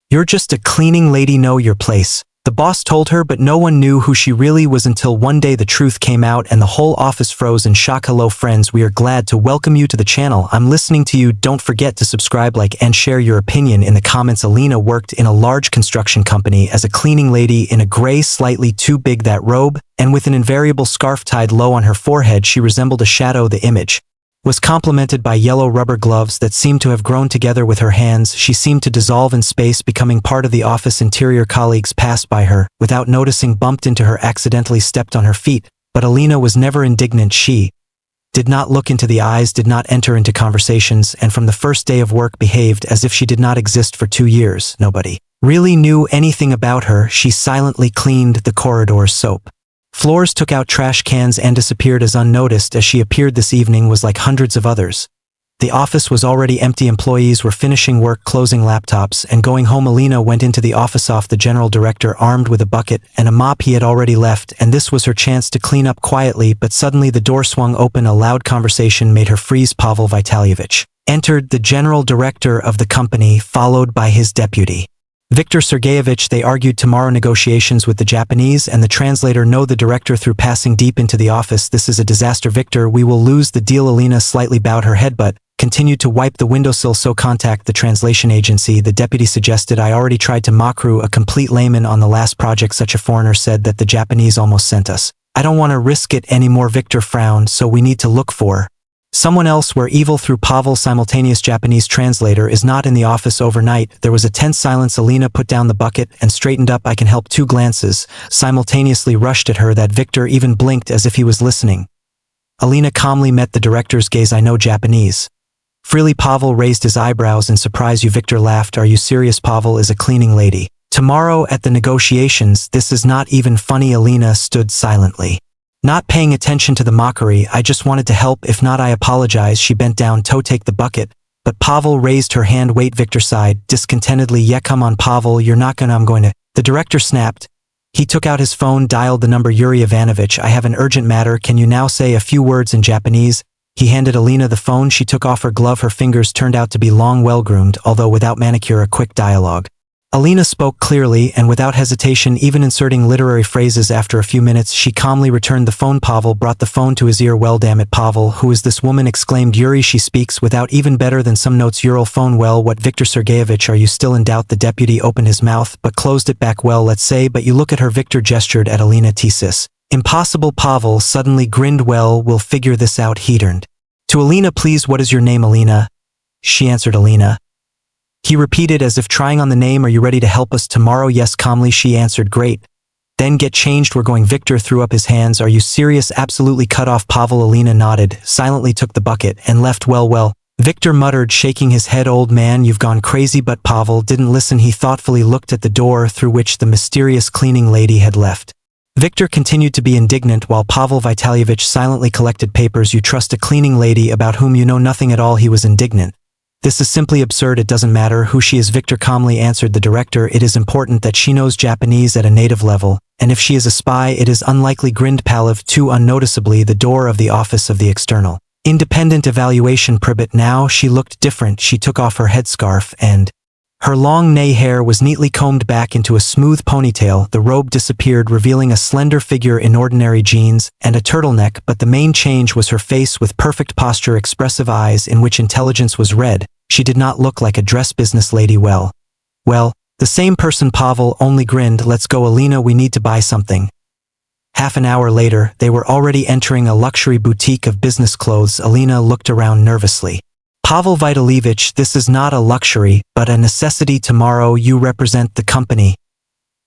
You're just a cleaning lady, know your place. The boss told her, but no one knew who she really was until one day the truth came out and the whole office froze in shock. Hello friends, we are glad to welcome you to the channel. I'm listening to you. Don't forget to subscribe, like, and share your opinion in the comments. Alina worked in a large construction company as a cleaning lady in a gray, slightly too big that robe, and with an invariable scarf tied low on her forehead she resembled a shadow. The image was complemented by yellow rubber gloves that seemed to have grown together with her hands. She seemed to dissolve in space, becoming part of the office interior. Colleagues passed by her, without noticing, bumped into her, accidentally stepped on her feet, but Alina was never indignant. She did not look into the eyes, did not enter into conversations, and from the first day of work behaved as if she did not exist for 2 years. Nobody really knew anything about her. She silently cleaned the corridors, soap floors, took out trash cans, and disappeared as unnoticed as she appeared this evening was like hundreds of others. The office was already empty. Employees were finishing work, closing laptops, and going home. Alina went into the office off the general director, armed with a bucket and a mop. He had already left, and this was her chance to clean up quietly, but suddenly the door swung open. A loud conversation made her freeze. Pavel Vitalyevich entered, the general director of the company, followed by his deputy, Viktor Sergeyevich. They argued tomorrow negotiations with the Japanese and the translator. No, the director threw passing deep into the office. This is a disaster, Victor. We will lose the deal. Alina slightly bowed her head but continued to wipe the windowsill. So contact the translation agency, the deputy suggested. I already tried to. Makru, a complete layman on the last project, such a foreigner, said that the Japanese almost sent us. I don't want to risk it anymore. Victor frowned. So we need to look for someone else. We're evil. Through Pavel. Simultaneous Japanese translator is not in the office overnight. There was a tense silence. Alina put down the bucket and straightened up. I can help. 2 glances simultaneously rushed at her that Victor even blinked as if he was listening. Alina calmly met the director's gaze. I know Japanese freely. Pavel raised his eyebrows in surprise. You? Victor laughed. Are you serious? Pavel is a cleaning lady. Tomorrow at the negotiations. This is not even funny. Alina stood silently, not paying attention to the mockery. I just wanted to help. If not, I apologize. She bent down to take the bucket, but Pavel raised her hand. Wait. Victor sighed discontentedly. Yeah, come on, Pavel, you're not gonna. I'm going to. The director snapped. He took out his phone, dialed the number. Yuri Ivanovich, I have an urgent matter. Can you now say a few words in Japanese? He handed Alina the phone. She took off her glove. Her fingers turned out to be long, well-groomed, although without manicure. A quick dialogue. Alina spoke clearly and without hesitation, even inserting literary phrases. After a few minutes, she calmly returned the phone. Pavel brought the phone to his ear. Well, damn it, Pavel, who is this woman? Exclaimed Yuri. She speaks without even better than some notes. Ural phone. Well, what? Viktor Sergeyevich, are you still in doubt? The deputy opened his mouth, but closed it back. Well, let's say, but you look at her. Victor gestured at Alina. Thesis impossible. Pavel suddenly grinned. Well, we'll figure this out. He turned to Alina. Please, what is your name? Alina. She answered. Alina. He repeated as if trying on the name. Are you ready to help us tomorrow? Yes, calmly she answered. Great. Then get changed. We're going. Victor threw up his hands. Are you serious? Absolutely. Cut off. Pavel. Alina nodded, silently took the bucket, and left. Well. Victor muttered, shaking his head. Old man, you've gone crazy. But Pavel didn't listen. He thoughtfully looked at the door through which the mysterious cleaning lady had left. Victor continued to be indignant while Pavel Vitalyevich silently collected papers. You trust a cleaning lady about whom you know nothing at all? He was indignant. This is simply absurd. It doesn't matter who she is. Victor calmly answered the director. It is important that she knows Japanese at a native level, and if she is a spy, it is unlikely. Grinned Palev too unnoticeably. The door of the office of the external independent evaluation Pribit. Now she looked different. She took off her headscarf and her long nay hair was neatly combed back into a smooth ponytail. The robe disappeared, revealing a slender figure in ordinary jeans and a turtleneck, but the main change was her face with perfect posture, expressive eyes in which intelligence was read. She did not look like a dress business lady. Well, the same person. Pavel only grinned. Let's go, Alina, we need to buy something. Half an hour later, they were already entering a luxury boutique of business clothes. Alina looked around nervously. Pavel Vitalyevich, this is not a luxury, but a necessity. Tomorrow you represent the company,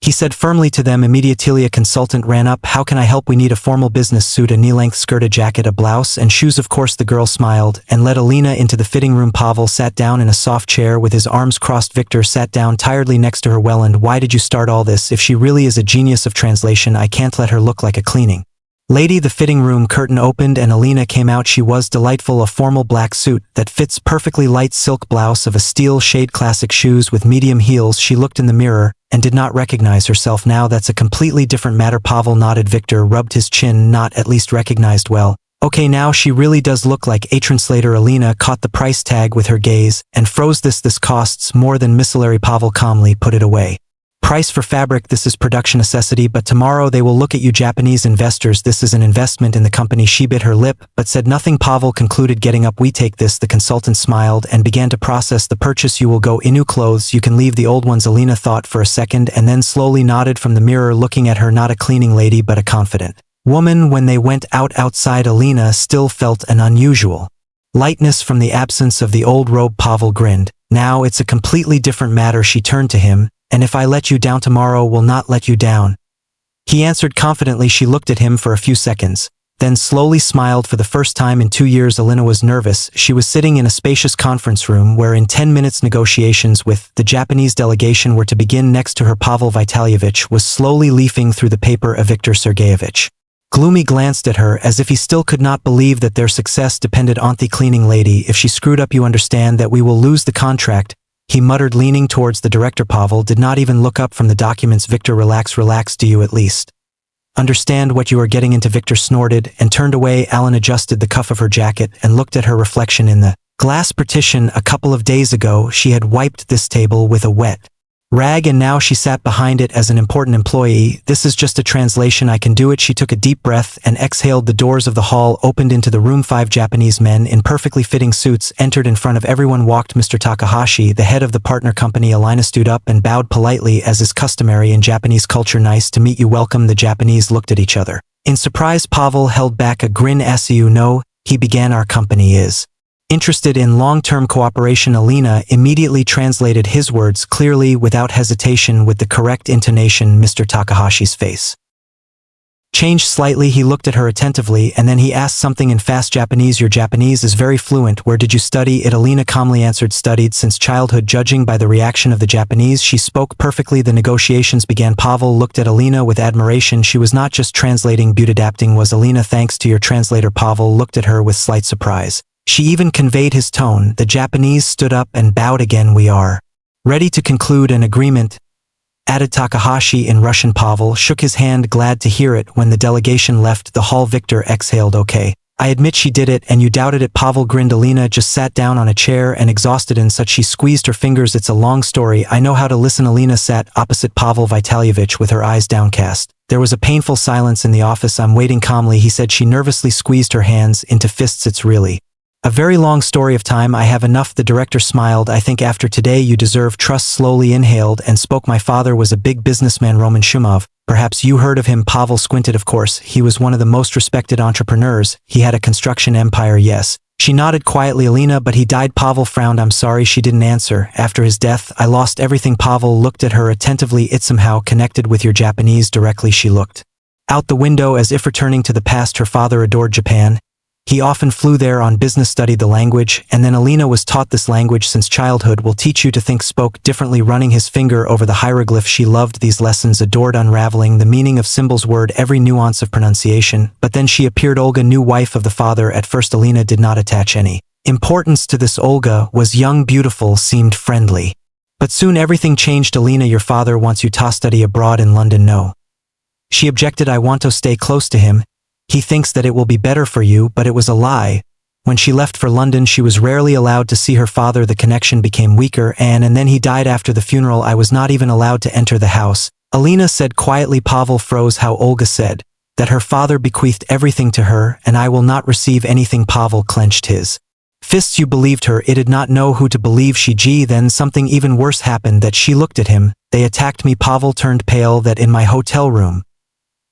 he said firmly to them. Immediately a consultant ran up. How can I help? We need a formal business suit, a knee-length skirt, a jacket, a blouse, and shoes, of course. The girl smiled and led Alina into the fitting room. Pavel sat down in a soft chair with his arms crossed. Victor sat down tiredly next to her. Well, and why did you start all this? If she really is a genius of translation, I can't let her look like a cleaning lady. The fitting room curtain opened and Alina came out. She was delightful. A formal black suit that fits perfectly, light silk blouse of a steel shade, classic shoes with medium heels. She looked in the mirror and did not recognize herself. Now that's a completely different matter. Pavel nodded. Victor rubbed his chin. Not at least recognized. Well, Okay, now she really does look like a translator. Alina caught the price tag with her gaze and froze. This costs more than missillary. Pavel calmly put it away. Price for fabric, this is production necessity, but tomorrow they will look at you. Japanese investors, this is an investment in the company. She bit her lip, but said nothing. Pavel concluded, getting up. We take this. The consultant smiled and began to process the purchase. You will go in new clothes, you can leave the old ones. Alina thought for a second and then slowly nodded from the mirror, looking at her, not a cleaning lady but a confident woman. When they went outside, Alina still felt an unusual lightness from the absence of the old robe. Pavel grinned. Now it's a completely different matter. She turned to him. And if I let you down tomorrow, will not let you down, he answered confidently. She looked at him for a few seconds, then slowly smiled. For the first time in 2 years, Alina was nervous. She was sitting in a spacious conference room where in 10 minutes negotiations with the Japanese delegation were to begin. Next to her, Pavel Vitalyevich was slowly leafing through the paper. Viktor Sergeyevich gloomy glanced at her as if he still could not believe that their success depended on the cleaning lady. If she screwed up, you understand that we will lose the contract, he muttered, leaning towards the director. Pavel did not even look up from the documents. Viktor, relax. Do you at least understand what you are getting into? Viktor snorted and turned away. Alan adjusted the cuff of her jacket and looked at her reflection in the glass partition. A couple of days ago, she had wiped this table with a wet rag and now she sat behind it as an important employee. This is just a translation. I can do it. She took a deep breath and exhaled. The doors of the hall opened into the room. 5 Japanese men in perfectly fitting suits entered. In front of everyone walked Mr. Takahashi, the head of the partner company. Alina stood up and bowed politely as is customary in Japanese culture. Nice to meet you. Welcome. The Japanese looked at each other in surprise. Pavel held back a grin. As you know, he began, our company is interested in long-term cooperation. Alina immediately translated his words clearly, without hesitation, with the correct intonation. Mr. Takahashi's face changed slightly. He looked at her attentively and then he asked something in fast Japanese. Your Japanese is very fluent. Where did you study it? Alina calmly answered, studied since childhood. Judging by the reaction of the Japanese, she spoke perfectly. The negotiations began. Pavel looked at Alina with admiration. She was not just translating, but adapting. Was Alina? Thanks to your translator. Pavel looked at her with slight surprise. She even conveyed his tone. The Japanese stood up and bowed again. We are ready to conclude an agreement, added Takahashi in Russian. Pavel shook his hand, glad to hear it. When the delegation left the hall, Viktor exhaled. Okay, I admit she did it and you doubted it. Pavel grinned. Alina just sat down on a chair and exhausted and such. She squeezed her fingers. It's a long story. I know how to listen. Alina sat opposite Pavel Vitalyevich with her eyes downcast. There was a painful silence in the office. I'm waiting calmly, he said. She nervously squeezed her hands into fists. It's really a very long story of time. I have enough. The director smiled. I think after today you deserve trust. Slowly inhaled and spoke. My father was a big businessman, Roman Shumov. Perhaps you heard of him. Pavel squinted. Of course, he was one of the most respected entrepreneurs. He had a construction empire. Yes. She nodded quietly. Alina, but he died. Pavel frowned. I'm sorry. She didn't answer. After his death, I lost everything. Pavel looked at her attentively. It's somehow connected with your Japanese. Directly she looked out the window as if returning to the past. Her father adored Japan. He often flew there on business, studied the language, and then Alina was taught this language since childhood. Will teach you to think. Spoke differently, running his finger over the hieroglyph. She loved these lessons, adored unraveling the meaning of symbols, word, every nuance of pronunciation. But then she appeared. Olga, new wife of the father. At first Alina did not attach any importance to this. Olga was young, beautiful, seemed friendly. But soon everything changed. Alina, your father wants you to study abroad in London. No. She objected. I want to stay close to him. He thinks that it will be better for you, but it was a lie. When she left for London, she was rarely allowed to see her father. The connection became weaker, and then he died. After the funeral, I was not even allowed to enter the house, Alina said quietly. Pavel froze. How? Olga said that her father bequeathed everything to her, and I will not receive anything. Pavel clenched his fists. You believed her? It did not know who to believe. Then something even worse happened. That she looked at him. They attacked me. Pavel turned pale. That in my hotel room,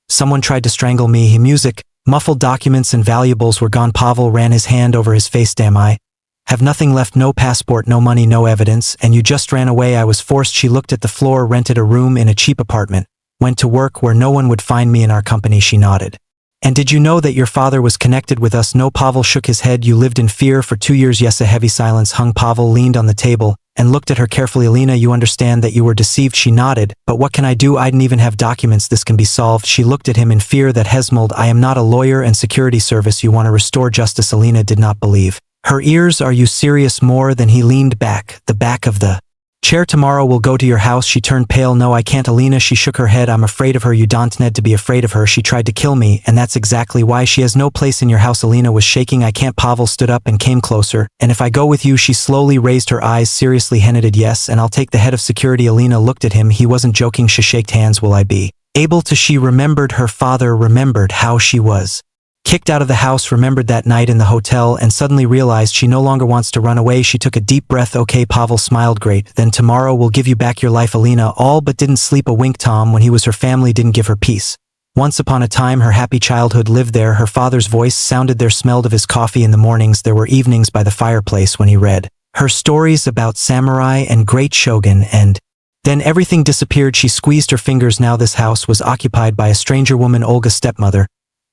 someone tried to strangle me. Music, muffled documents and valuables were gone. Pavel ran his hand over his face. Damn, I have nothing left. No passport, no money, no evidence, and you just ran away. I was forced. She looked at the floor. Rented a room in a cheap apartment. Went to work where no one would find me. In our company. She nodded. And did you know that your father was connected with us? No. Pavel shook his head. You lived in fear for 2 years. Yes. A heavy silence hung. Pavel leaned on the table and looked at her carefully. Alina, you understand that you were deceived? She nodded. But what can I do? I didn't even have documents. This can be solved. She looked at him in fear. That Hesmold, I am not a lawyer and security service. You want to restore justice? Alina did not believe her ears. Are you serious? More than. He leaned back. The back of the Chair, tomorrow we'll go to your house. She turned pale. No, I can't, Alina. She shook her head. I'm afraid of her. You don't need to be afraid of her. She tried to kill me, and that's exactly why. She has no place in your house. Alina was shaking. I can't. Pavel stood up and came closer. And if I go with you? She slowly raised her eyes seriously. Henaded, yes, and I'll take the head of security. Alina looked at him. He wasn't joking. She shaked hands. Will I be able to? She remembered her father, remembered how she was kicked out of the house, remembered that night in the hotel, and suddenly realized she no longer wants to run away. She took a deep breath. Okay, Pavel smiled. Great, then tomorrow we'll give you back your life. Alina all but didn't sleep a wink. Tom, when he was her family, didn't give her peace. Once upon a time her happy childhood lived there. Her father's voice sounded there, smelled of his coffee in the mornings. There were evenings by the fireplace when he read her stories about samurai and great shogun, and then everything disappeared. She squeezed her fingers. Now this house was occupied by a stranger woman, Olga's stepmother,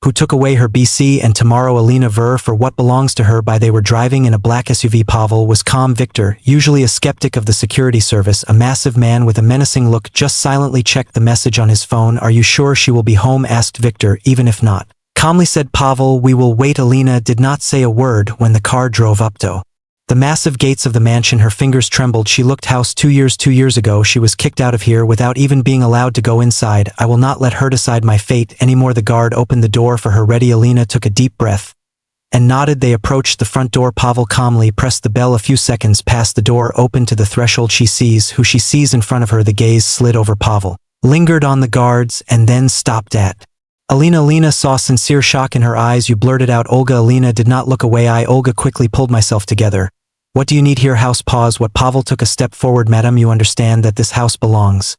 who took away her BC and tomorrow Alina Ver for what belongs to her. By they were driving in a black SUV. Pavel was calm. Victor, usually a skeptic of the security service, a massive man with a menacing look, just silently checked the message on his phone. Are you sure she will be home? Asked Victor. Even if not, calmly said Pavel, we will wait. Alina did not say a word when the car drove up to the massive gates of the mansion. Her fingers trembled. She looked house 2 years ago. She was kicked out of here without even being allowed to go inside. I will not let her decide my fate anymore. The guard opened the door for her. Ready? Alina took a deep breath and nodded. They approached the front door. Pavel calmly pressed the bell. A few seconds passed. The door opened to the threshold. She sees who she sees in front of her. The gaze slid over Pavel, lingered on the guards, and then stopped at Alina. Alina saw sincere shock in her eyes. You blurted out Olga. Alina did not look away. Olga quickly pulled myself together. What do you need here? House. Pause. What? Pavel took a step forward. Madam, you understand that this house belongs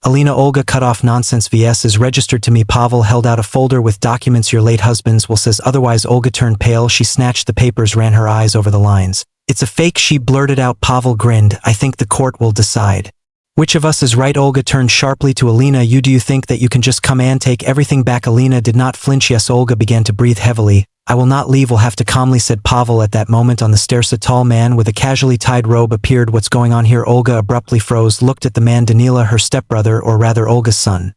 Alina. Olga cut off. Nonsense. VS is registered to me. Pavel held out a folder with documents. Your late husband's will says otherwise. Olga turned pale. She snatched the papers, ran her eyes over the lines. It's a fake, she blurted out. Pavel grinned. I think the court will decide which of us is right. Olga turned sharply to Alina. Do you think that you can just come and take everything back? Alina did not flinch. Yes. Olga began to breathe heavily. I will not leave. We'll have to, calmly said Pavel. At that moment on the stairs a tall man with a casually tied robe appeared. What's going on here? Olga abruptly froze, looked at the man. Danila, her stepbrother, or rather Olga's son.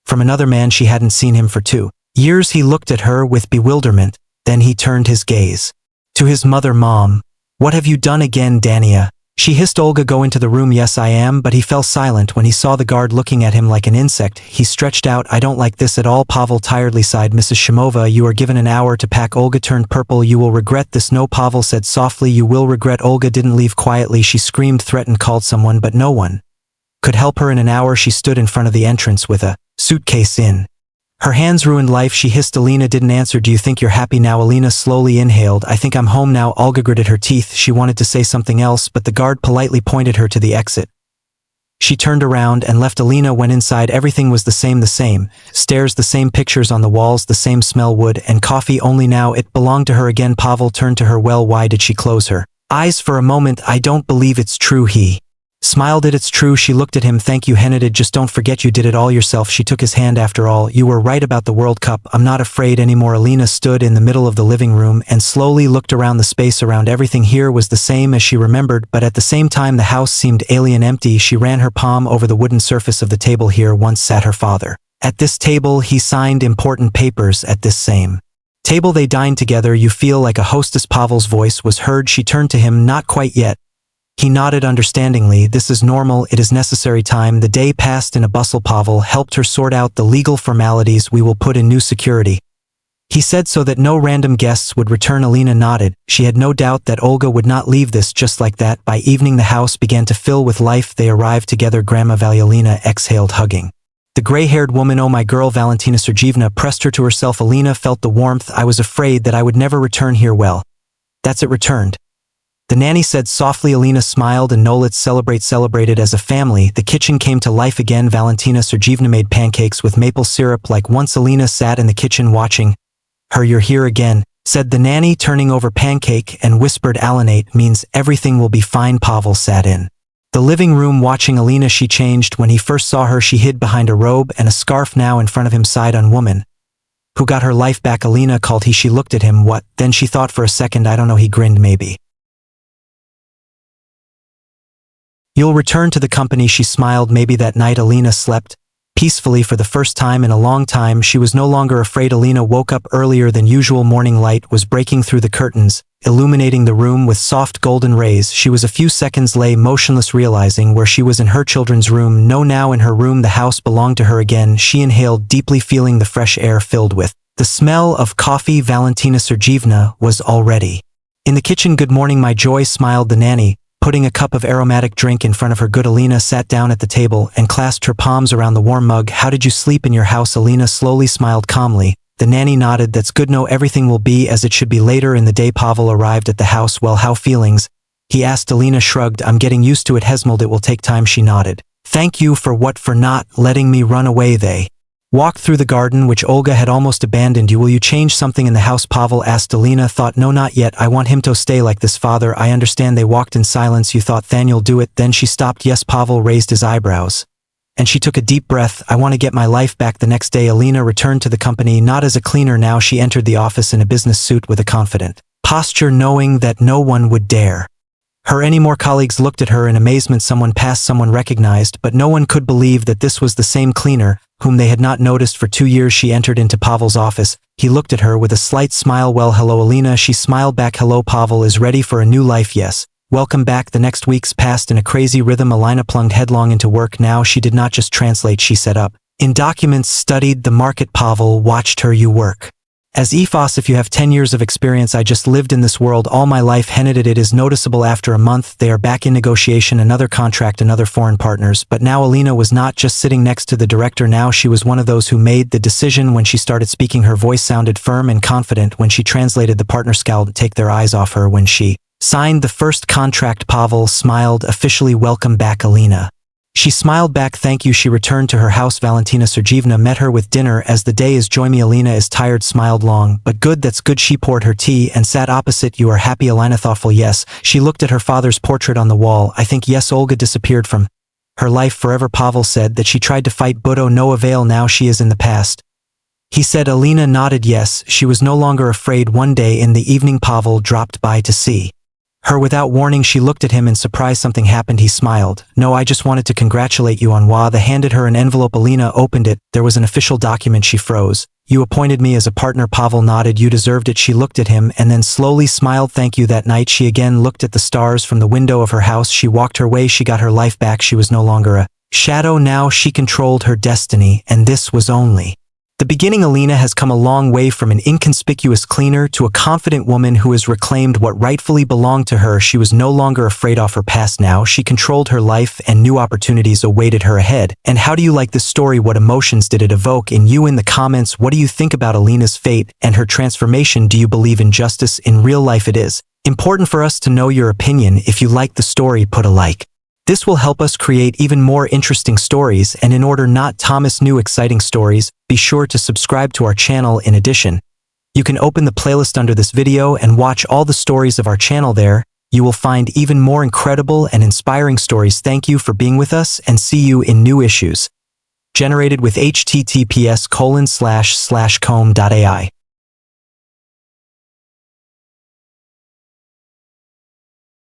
From another man. She hadn't seen him for 2 years. He looked at her with bewilderment. Then he turned his gaze to his mother. Mom, what have you done again? Dania, she hissed. Olga, go into the room. Yes, I am. But he fell silent when he saw the guard looking at him like an insect. He stretched out. I don't like this at all. Pavel tiredly sighed. Mrs. Shimova, you are given an hour to pack. Olga turned purple. You will regret this. No, Pavel said softly. You will regret. Olga didn't leave quietly. She screamed, threatened, called someone, but no one could help her. In an hour she stood in front of the entrance with a suitcase in her hands. Ruined life, she hissed. Alina didn't answer. Do you think you're happy now? Alina slowly inhaled. I think I'm home now. Olga gritted her teeth. She wanted to say something else, but the guard politely pointed her to the exit. She turned around and left. Alina went inside. Everything was the same. Stairs, the same pictures on the walls, the same smell, wood and coffee, only now it belonged to her again. Pavel turned to her. Well, why did she close her eyes for a moment? I don't believe it's true. He smiled. It's true. She looked at him. Thank you, Henadid. Just don't forget you did it all yourself. She took his hand. After all, you were right about the World Cup. I'm not afraid anymore. Alina stood in the middle of the living room and slowly looked around. The space around everything here was the same as she remembered, but at the same time the house seemed alien, empty. She ran her palm over the wooden surface of the table. Here once sat her father. At this table he signed important papers. At this same table they dined together. You feel like a hostess. Pavel's voice was heard. She turned to him. Not quite yet. He nodded understandingly. This is normal. It is necessary time. The day passed in a bustle. Pavel helped her sort out the legal formalities. We will put in new security, he said, so that no random guests would return. Alina nodded. She had no doubt that Olga would not leave this just like that. By evening the house began to fill with life. They arrived together. Grandma Valyalina exhaled, hugging the gray-haired woman. Oh, my girl. Valentina Sergeevna pressed her to herself. Alina felt the warmth. I was afraid that I would never return here. Well, that's it, returned, the nanny said softly. Alina smiled and Nolitz celebrated as a family. The kitchen came to life again. Valentina Sergeevna made pancakes with maple syrup like once. Alina sat in the kitchen watching her. You're here again, said the nanny, turning over pancake, and whispered, Alinate means everything will be fine. Pavel sat in the living room watching Alina. She changed. When he first saw her she hid behind a robe and a scarf. Now in front of him sighed on woman who got her life back. Alina called he. She looked at him. What? Then she thought for a second. I don't know. He grinned. Maybe you'll return to the company. She smiled. Maybe. That night Alina slept peacefully for the first time in a long time. She was no longer afraid. Alina woke up earlier than usual. Morning light was breaking through the curtains. illuminating the room with soft golden rays. She was a few seconds lay motionless, realizing where she was in her children's room. No, now in her room the house belonged to her again. She inhaled deeply, feeling the fresh air filled with the smell of coffee. Valentina Sergeevna was already in the kitchen. Good morning, my joy, smiled the nanny, putting a cup of aromatic drink in front of her. Good. Alina sat down at the table and clasped her palms around the warm mug. How did you sleep in your house? Alina slowly smiled calmly. The nanny nodded. That's good. No, everything will be as it should be. Later in the day, Pavel arrived at the house. Well, how feelings? He asked. Alina shrugged. I'm getting used to it, Hesmold. It will take time. She nodded. Thank you for what? For not letting me run away. They walked through the garden, which Olga had almost abandoned. Will you change something in the house? Pavel asked. Alina thought. No, not yet. I want him to stay like this, father. I understand. They walked in silence. You thought Thany'll do it. Then she stopped. Yes. Pavel raised his eyebrows, and she took a deep breath. I want to get my life back. The next day, Alina returned to the company, not as a cleaner. Now she entered the office in a business suit with a confident posture, knowing that no one would dare her anymore. Colleagues looked at her in amazement. Someone passed, someone recognized, but no one could believe that this was the same cleaner whom they had not noticed for 2 years. She entered into Pavel's office. He looked at her with a slight smile. Well, hello, Alina. She smiled back. Hello. Pavel is ready for a new life. Yes. Welcome back. The next weeks passed in a crazy rhythm. Alina plunged headlong into work. Now she did not just translate, she set up in documents, studied the market. Pavel watched her. You work as EFOS if you have 10 years of experience. I just lived in this world all my life. Henneted. It is noticeable. After a month, they are back in negotiation, another contract, another foreign partners. But now Alina was not just sitting next to the director. Now she was one of those who made the decision. When she started speaking, her voice sounded firm and confident. When she translated, the partner scowled to take their eyes off her. When she signed the first contract, Pavel smiled. Officially, welcome back, Alina. She smiled back. Thank you. She returned to her house. Valentina Sergeevna met her with dinner. As the day is joy me. Alina is tired, smiled long. But good, that's good. She poured her tea and sat opposite. You are happy? Alina thoughtful. Yes. She looked at her father's portrait on the wall. I think yes. Olga disappeared from her life forever. Pavel said that she tried to fight Budo, no avail. Now she is in the past. He said. Alina nodded yes. She was no longer afraid. One day in the evening, Pavel dropped by to see her without warning. She looked at him in surprise. Something happened. He smiled. No, I just wanted to congratulate you on They handed her an envelope. Alina opened it. There was an official document. She froze. You appointed me as a partner. Pavel nodded. You deserved it. She looked at him and then slowly smiled. Thank you. That night she again looked at the stars from the window of her house. She walked her way. She got her life back. She was no longer a shadow. Now she controlled her destiny, and this was only the beginning. Alina has come a long way from an inconspicuous cleaner to a confident woman who has reclaimed what rightfully belonged to her. She was no longer afraid of her past. Now she controlled her life, and new opportunities awaited her ahead. And how do you like this story? What emotions did it evoke in you? In the comments, what do you think about Alina's fate and her transformation? Do you believe in justice in real life? It is important for us to know your opinion. If you like the story, put a like. This will help us create even more interesting stories, and in order not to miss new exciting stories, be sure to subscribe to our channel. In addition, you can open the playlist under this video and watch all the stories of our channel there. You will find even more incredible and inspiring stories. Thank you for being with us, and see you in new issues generated with https://com.ai.